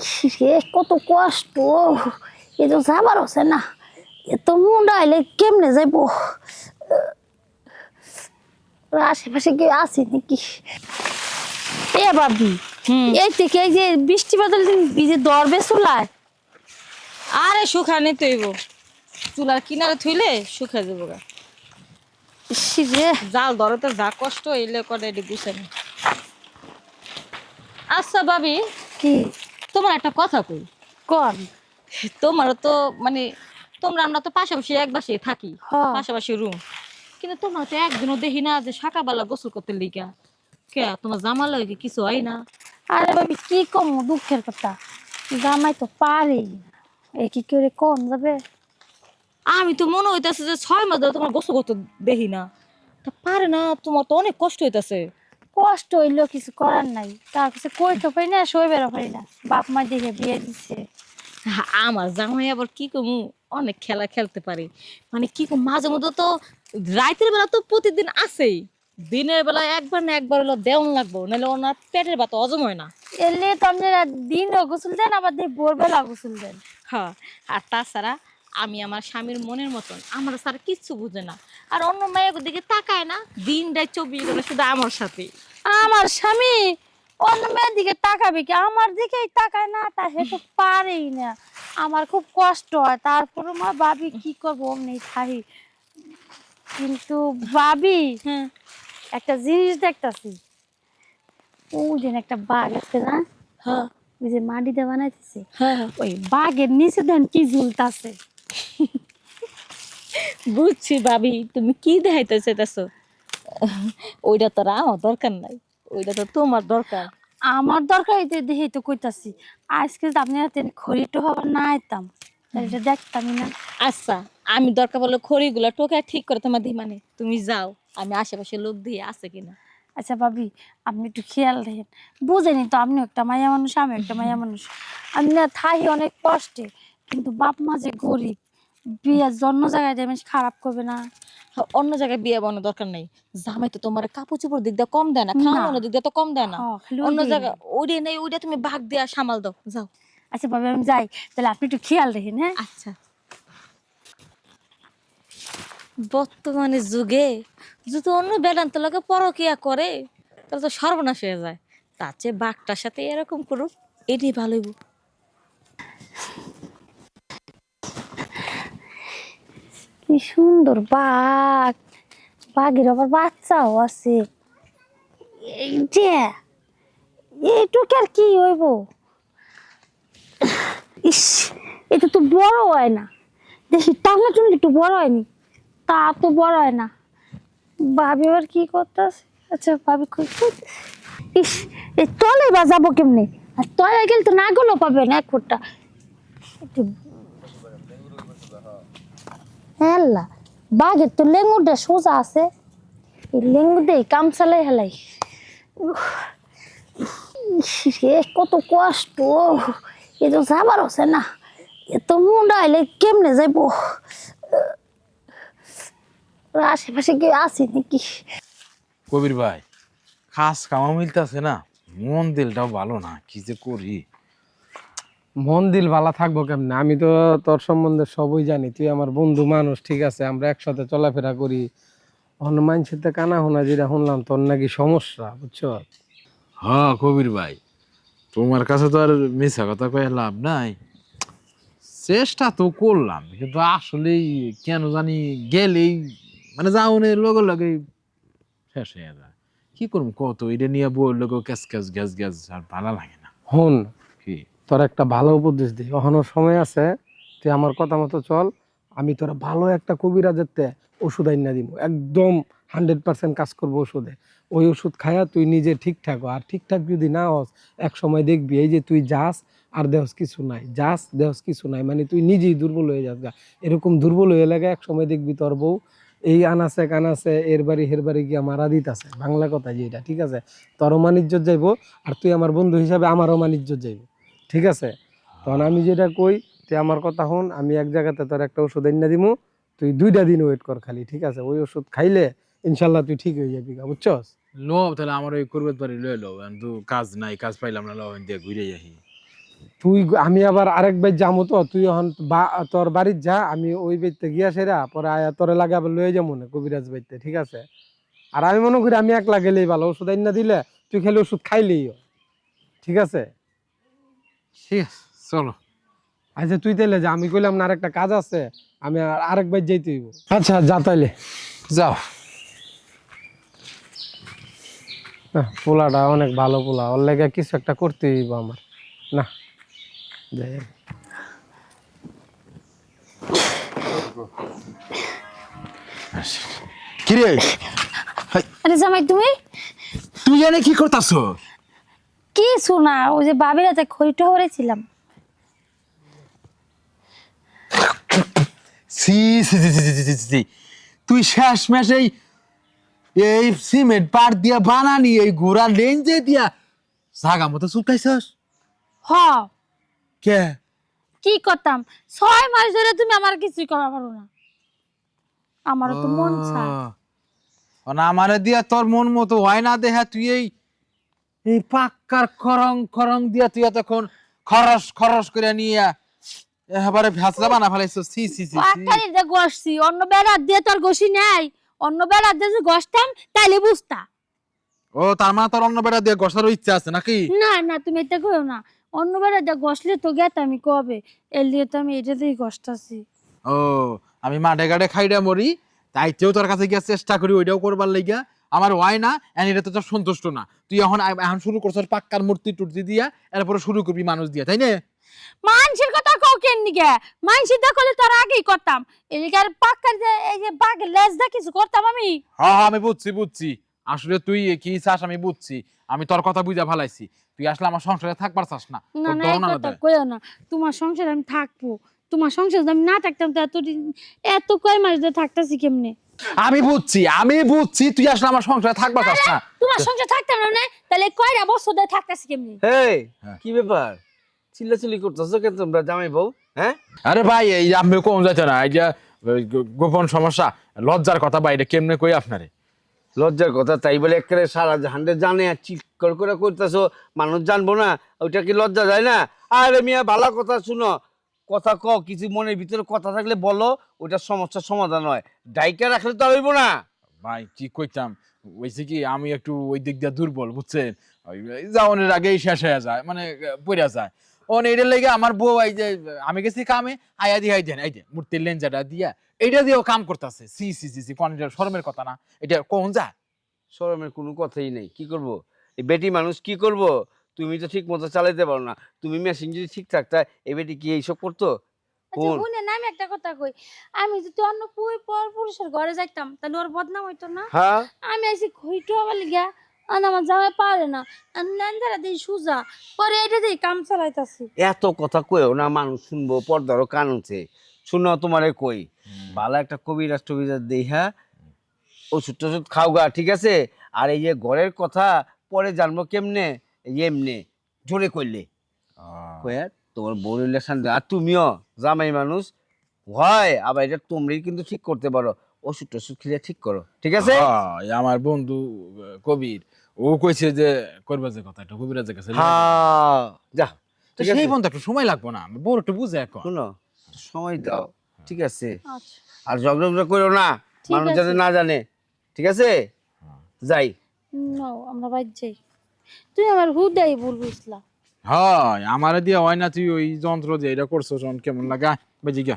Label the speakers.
Speaker 1: ইসরে কত কষ্ট, এ তো যাবার আছে না, এত মুন্ডা আইলে কেমনে যাইব? আশেপাশে কেউ আছে নাকি? এ ভাবি, এই থেকে এই যে বৃষ্টি বাদল দিন ভিজে দরবে চুলায়।
Speaker 2: আরে শুকানি তৈব চুলার কিনারে থইলে শুকা যাবো গা।
Speaker 1: ইসরে
Speaker 2: জাল ধরে তো যা কষ্ট এলে করে এটি গুছে না। আচ্ছা ভাবি,
Speaker 1: কি
Speaker 2: তোমার একটা কথা কই।
Speaker 1: কর?
Speaker 2: তোমারও তো মানে আমরা তো পাশাপাশি এক বাসায় থাকি,
Speaker 1: হ্যাঁ।
Speaker 2: পাশাপাশি রুম, কিন্তু তোমরা তো একদিনও দেখি না যে সকালবেলা গোসল করতে লিগা। কে তোমার জামা লাগে কিছু হয় না?
Speaker 1: আরে ভাবি কি কম দুঃখের কথা, জামাই তো পারেই না, এ কি করে কম যাবে?
Speaker 2: আমি তো মনে হইতাছে যে 6 মাস ধরে তোমার গোসল করতে দেখি না, তা পারে না? তোমার তো অনেক কষ্ট হইতাছে।
Speaker 1: কষ্ট হইলেও কিছু করার নাই, তার কাছে কইতে পারি না, শৈবেরও পারি না, বাপ মা দেখে বিয়ে দিচ্ছে।
Speaker 2: আমার জামাই আবার কি কমু, অনেক খেলা খেলতে পারে, মানে কি কম, মাঝে মধ্যে তো রাতের বেলা তো প্রতিদিন আসেই, দিনের বেলা একবার না একবার হলো দেওয়ান লাগবো, নাহলে ওনার পেটের ভাত হজম হয় না।
Speaker 1: এলে তো আপনারা দিনও গোসল দেন, আবার দিয়ে ভোরবেলা গোসল দেন।
Speaker 2: হ্যাঁ, আর তাছাড়া আমি আমার স্বামীর মনের মতন, আমার স্যার কিচ্ছু বুঝে না, আর অন্য মেয়ের দিকে তাকায় না, দিনটাই 24 ঘন্টা শুধু আমার সাথে।
Speaker 1: আমার স্বামী অন্য মেয়ের দিকে তাকাবে কি, আমার দিকেই তাকায় না, তা হে তো পারেই না। আমার খুব কষ্ট হয়, তারপরে মা ভাবি কি করবো, অমনি থাকি। কিন্তু ভাবি,
Speaker 2: হ্যাঁ
Speaker 1: একটা জিনিস দেখতাছি, ওই দিন একটা বাঘ আছে না,
Speaker 2: হ্যাঁ
Speaker 1: ওই যে মাটিতে বানাইতেছে,
Speaker 2: হ্যাঁ হ্যাঁ,
Speaker 1: ওই বাঘের নিচে দেন কি ঝুলতাছে।
Speaker 2: বুঝছি ভাবি, তুমি কি দেখাইতে চাইতেছো। ওইটা তো আর আমার দরকার নাই, ওইটা তো তোমার দরকার।
Speaker 1: আমার দরকার হইতে দেখেই তো কইতাছি, আজকে যদি আপনি রাতে খড়িটো হবার না আইতাম, তাহলে এটা দেখতামই না।
Speaker 2: আচ্ছা, আমি দরকার পড়লে খড়িগুলা টোকা ঠিক করে তোমার দিই, মানে তুমি যাও, আমি আশেপাশে লোক দিয়ে আছে কিনা।
Speaker 1: আচ্ছা ভাবি, আপনি একটু খেয়াল রাখেন, বুঝেনি তো, আপনি একটা মাইয়া মানুষ, আমি একটা মাইয়া মানুষ, আমি না থাই অনেক কষ্টে, কিন্তু বাপ মা যে গরিব, বিয়ের জন্য জায়গায় দেবেন খারাপ করবে না?
Speaker 2: হ্যাঁ, অন্য জায়গায় বিয়ে বানানোর দরকার নেই, জামাই তো তোমার কাপড় চোপড় দিক দিয়ে কম দেয় না,
Speaker 1: না,
Speaker 2: খাওয়ানোর দিক দিয়ে তো কম দেয় না।
Speaker 1: খালি ওই
Speaker 2: অন্য
Speaker 1: দিয়ে
Speaker 2: জায়গায়
Speaker 1: নেই।
Speaker 2: ওইটা নেই, ওইটা তুমি ভাগ দিয়ে সামাল দাও, যাও।
Speaker 1: আচ্ছা ভাবি, আমি যাই, তাহলে আপনি একটু খেয়াল রাখেন। হ্যাঁ,
Speaker 2: আচ্ছা, বর্তমানে যুগে যদি অন্য বেদান্ত লোকে পরকিয়া করে তাহলে তো সর্বনাশ হয়ে যায়, তার চেয়ে বাঘটার সাথে এরকম করুক, এটি ভালো হইব।
Speaker 1: কি সুন্দর বাঘ, বাঘের আবার বাচ্চাও আছে। এই যে এইটুকু আর কি হইব, ইস, এটা তো বড় হয় না, দেখি টানা টুনলে একটু বড় হয়নি, তা তো বড় হয় না। ভাবি আবার কি করতেছে? আচ্ছা ভাবি কই কইতেছে? ইস, এই তলে বা যাবো কেমনে? আর তলে গেলে তো না গেলেও পাবে না এক ফুটটা। একটু হেল্লা, বাঘের তো লেঙ্গুরটা সোজা আছে, এই লেঙ্গুর দিয়ে কাম চালাই হেলাই। উফ, ইস রে কত কষ্ট, এ তো যাবার আছে না, এত মুন্ডা আইলে কেমনে যাইবো? আশেপাশে কেউ আছে নাকি?
Speaker 3: কবির ভাই, খাস কামা মিলতেছে না, মন দিলটাও ভালো না, কি যে করি।
Speaker 4: মন দিল ভালো থাকবো কেমনে? আমি তো তোর সম্বন্ধে সবই জানি, তুই আমার বন্ধু মানুষ, ঠিক আছে, আমরা একসাথে চলাফেরা করি। হনুমান সাথে কানা হোনা যেটা শুনলাম তোর নাকি সমস্যা, বুঝছো?
Speaker 3: হ্যাঁ কবির ভাই, তোমার কাছে তো আর মিছা কথা কয়ে লাভ নাই। চেষ্টা তো করলাম, কিন্তু আসলেই কেন জানি গেলেই মানে যাওনের লগে লগে শেষ হয়ে যায়। কি করবো কত, এটা নিয়ে বই লোক ক্যাস ক্যাস গ্যাস গ্যাস, আর ভালো লাগে না।
Speaker 4: হন,
Speaker 3: কি
Speaker 4: তোর একটা ভালো উপদেশ দিই, এখনো সময় আছে, তুই আমার কথা মতো চল। আমি তোরা ভালো একটা কবিরাজের তে ওষুধ আইনা দিব, একদম 100% কাজ করবো ওষুধে। ওই ওষুধ খায়া তুই নিজে ঠিকঠাক হ। আর ঠিকঠাক যদি না হস, এক সময় দেখবি এই যে তুই যাস আর দেহস কিছু নাই, যাস দেহস কিছু নাই, মানে তুই নিজেই দুর্বল হয়ে যাস গা। এরকম দুর্বল হয়ে লাগে এক সময় দেখবি তোর বউ এই আনাছে কানাছে এর বাড়ি হের বাড়ি গিয়া মারা দিতাছে, বাংলা কথা যেটা, ঠিক আছে? তোরও মান ইজ্জত যাইবো, আর তুই আমার বন্ধু হিসাবে আমারও মান ইজ্জত যাইবো, ঠিক আছে? তখন আমি যেটা কই, তুই আমার কথা হন, আমি এক জায়গাতে তোর একটা ওষুধ এনে দিমু, তুই 2টা দিন ওয়েট কর খালি, ঠিক আছে? ওই ওষুধ খাইলে ইনশাল্লাহ তুই ঠিক হয়ে যাবি, বুঝছস?
Speaker 3: লো তাহলে আমার ওই করবে পারি লয়ে লো, কিন্তু কাজ নাই, কাজ পাইলাম না, লো দিয়ে ঘুরে যাই।
Speaker 4: তুই আমি আবার আরেক বাইর যাবো তো, তুই এখন তোর বাড়ির যা, আমি ওই বাড়িতে গিয়া সেরা পরে আয়া তোরে লাগে আবার লয়ে যাবো না কবিরাজ বাড়িতে, ঠিক আছে? আর আমি মনে করি আমি একলা গেলেই ভালো, ওষুধ আইন না দিলে তুই খালি ওষুধ খাইলেই হয়, ঠিক আছে?
Speaker 3: ঠিক আছে চলো।
Speaker 4: আচ্ছা তুই তাইলে যা, আমি কইলাম না আরেকটা কাজ আছে, আমি আরেক বাইর যাইতে হইব। আচ্ছা যা তাইলে।
Speaker 3: যাও।
Speaker 4: পোলাটা অনেক ভালো পোলা, ওর লেগে কিছু একটা করতে হইব আমার। না যাই আমি।
Speaker 3: কিরে
Speaker 1: আরে জামাই তুমি
Speaker 3: তুই এনে কি করতাছ?
Speaker 1: কি শোনা, ওই যে বাবির হাতে খড়িটা হরেছিলাম।
Speaker 3: সি সি সি সি সি সি সি। তুই শেষ মেশে এই সিমেন্ট পাট দিয়া বানানি এই ঘোড়া লেঞ্জে দিয়া জাগা মতো চুকাইছস
Speaker 1: হ
Speaker 3: কে?
Speaker 1: কি করতাম, 6 মাস ধরে তুমি আমার কিছুই করা পারো না। আমারও তো মন চায়।
Speaker 3: না আমারে দিয়া তোর মন মতো হয় না দেখা তুই এই এই পাক্কার খরং খরং দিয়া তুই তখন খরস খরস করে নিয়ে এবারে ভেসলা বানা ফেলাইছস। সি সি সি সি।
Speaker 1: পাকারি দিয়ে গসছি, অন্য বেড়া দিয়ে তোর গসি নাই। অন্য বেড়া দিয়ে যে গসতাম তাইলে বুঝতা।
Speaker 3: ও তার মানে তোর অন্য বেড়া দিয়ে গসারও ইচ্ছা আছে নাকি?
Speaker 1: না না তুমি এটা কইও না, অন্য বেড়া দিয়ে গসলে তো গেতাম আমি কবে। এর লিয়ে তো আমি এটা দিয়ে গসতাছি।
Speaker 3: ও আমি মাঠে ঘাটে খাইডা মরি তাইতেও তোর কাছে গিয়ে চেষ্টা করি ওইটাও করবার লাগিয়া আমার হয় না, এন এটা তো তোর সন্তুষ্ট না। তুই এখন এখন শুরু করছিস পাক্কার মূর্তি টুর্তি দিয়া, এরপরে শুরু করবি মানুষ দিয়া, তাই না?
Speaker 1: মানুষের কথা কও কেন নিগে? মানুষের দা করলে তোর আগেই করতাম। এদিকে আর পাক্কার যে এই যে বাঘের লেজ দা কিছু করতাম আমি।
Speaker 3: হ্যাঁ হ্যাঁ আমি বুঝছি বুঝছি, আসলে তুই কি চাস আমি বুঝছি। আমি তোর কথা বুঝা ফেলাইছি, তুই আসলে আমার সংসারে থাকবার চাস না।
Speaker 1: না
Speaker 3: তোর
Speaker 1: না এই
Speaker 3: দরণ
Speaker 1: কথা
Speaker 3: আলাদা।
Speaker 1: কইও না। তোমার সংসারে আমি থাকবো, তোমার সংসারে যদি আমি না থাকতাম তো এত কয় মাস ধরে থাকতাছি কেমনে?
Speaker 3: আমি বুঝছি তুই আসলে আমার সংসারে থাকবার চাস না।
Speaker 1: তোমার সংসারে থাকতাম না না, তাহলে কয়টা বছর ধরে থাকতাছি কেমনে?
Speaker 5: এই
Speaker 3: হ্যাঁ।
Speaker 5: কি ব্যাপার চিল্লাচিল্লি করতেছো কেন তোমরা জামাই বউ? হ্যাঁ
Speaker 3: আরে ভাই এই যে আপনি কম যাইতে না, এই যে গোপন সমস্যা লজ্জার কথা বাইরে কেমনে কই আপনারে?
Speaker 5: লজ্জার কথা তাই বলে একেবারে সারা জাহান্ডে জানে আর চিৎকার করে করতেছো, মানুষ জানবো না? ওইটা কি লজ্জা যায় না? আরে মিয়া ভালো কথা শুনো, কথা ক, কিছু মনের ভিতরে কথা থাকলে বলো, ওইটার সমস্যার সমাধান হয়। ডাইকা রাখলে তো হইব না।
Speaker 3: ভাই কি কইতাম, ওইছে কি আমি একটু ওই দিক দিয়ে দুর্বল বুঝছেন, যাওয়ানোর আগেই শেষ হয়ে যায়, মানে পড়ে যায়। ওন এইটার লেগে আমার বউ এই যে আমি গেছি কামে আয়া দিয়ে দেন এই যে মূর্তির লেঞ্জাটা দিয়া এইটা দিয়েও কাম করতেছে। সি সি সি সি, কোন শরমের কথা না এটা, কোন যায়?
Speaker 5: শরমের কোনো কথাই নেই। কি করব, এই বেটি মানুষ কি করব? তুমি তো ঠিক মতো চালাইতে পারো না। তুমি মেশিন যদি ঠিক থাকতা এই বেটি কি এইসব করতো?
Speaker 1: আচ্ছা শুনেন আমি একটা কথা কই, আমি যদি অন্য পর পুরুষের ঘরে যাইতাম তাহলে ওর বদনাম হইতো না?
Speaker 5: হ্যাঁ
Speaker 1: আমি আইছি খইটো আবার লিগা, আর আমার জামাই পারে না, আর লেন্দারা দেই সুজা, পরে এটা দিয়ে কাম চালাইতাছি।
Speaker 5: এত কথা কইও না, মানুষ শুনবো, পর্দারও কান আছে। শুনো তোমারে কই, ভালো একটা কবিরাজ টবিরাজ দেইহা ওষুধ টষুধ খাও গা, ঠিক আছে? আর এই যে ঘরের কথা পরে জানবো কেমনে, এই যে এমনি জোরে কইলে কয়ার তোমার বউ রিলেশন। আর তুমিও জামাই মানুষ হয়, আবার এটা তোমরাই কিন্তু ঠিক করতে পারো। ওষুধ টষুধ খেলে ঠিক করো, ঠিক আছে?
Speaker 3: আমার বন্ধু কবির ও কইছে যে করবে যে কথা একটু কবিরাজের কাছে লইয়া যাবে।
Speaker 5: হ্যাঁ যা,
Speaker 3: তো
Speaker 5: ঠিক আছে?
Speaker 3: সেই বন্ধু একটু সময় লাগবে না, বড় একটু বুঝে এখন।
Speaker 5: শুনো সময় দাও, ঠিক আছে?
Speaker 1: আচ্ছা
Speaker 5: আর ঝগড়া করো না,
Speaker 1: ঠিক
Speaker 5: মানুষ
Speaker 1: আছে।
Speaker 5: যাতে না জানে, ঠিক আছে? যাই।
Speaker 1: নাও আমরা বাইর যাই। তুই আমার হুদাই ভুল বুঝলা।
Speaker 3: হয় আমারে দিয়ে হয় না, তুই ওই যন্ত্র দিয়ে এটা করছো কেমন লাগা বেজি গা।